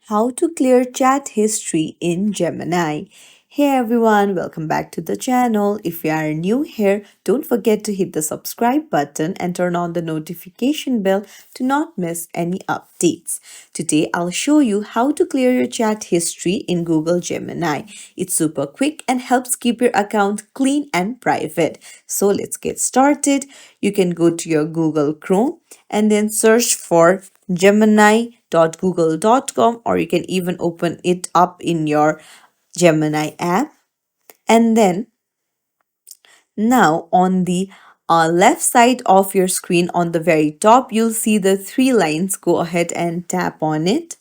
How to clear chat history in Gemini. Hey everyone, welcome back to the channel. If you are new here, don't forget to hit the subscribe button and turn on the notification bell to not miss any updates. Today I'll show you how to clear your chat history in Google Gemini. It's super quick and helps keep your account clean and private. So let's get started. You can go to your Google Chrome and then search for gemini.google.com, or you can even open it up in your Gemini app. And then now on the left side of your screen on the very top, you'll see the three lines. Go ahead and tap on it.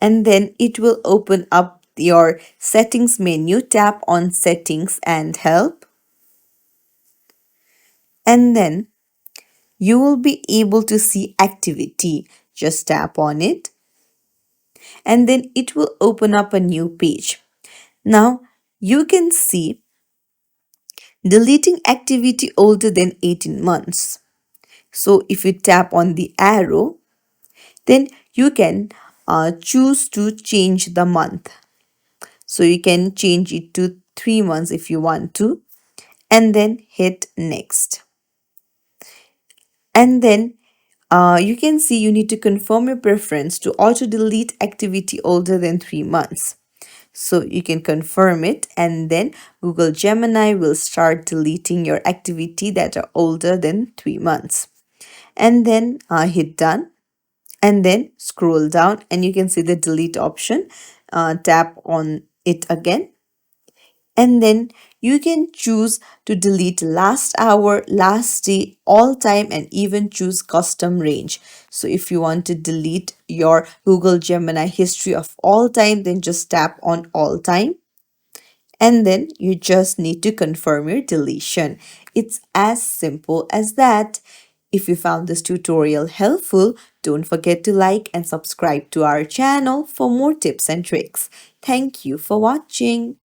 And then it will open up your settings menu. Tap on settings and help. And then you will be able to see activity. Just tap on it and then it will open up a new page. Now you can see deleting activity older than 18 months. So if you tap on the arrow, then you can choose to change the month. So you can change it to 3 months if you want to, and then hit next. And then you can see you need to confirm your preference to auto delete activity older than 3 months. So you can confirm it, and then Google Gemini will start deleting your activity that are older than 3 months. And then hit done and then scroll down and you can see the delete option. Tap on it again and then you can choose to delete last hour, last day, all time, and even choose custom range. So if you want to delete your Google Gemini history of all time, then just tap on all time and then you just need to confirm your deletion. It's as simple as that. If you found this tutorial helpful, don't forget to like and subscribe to our channel for more tips and tricks. Thank you for watching.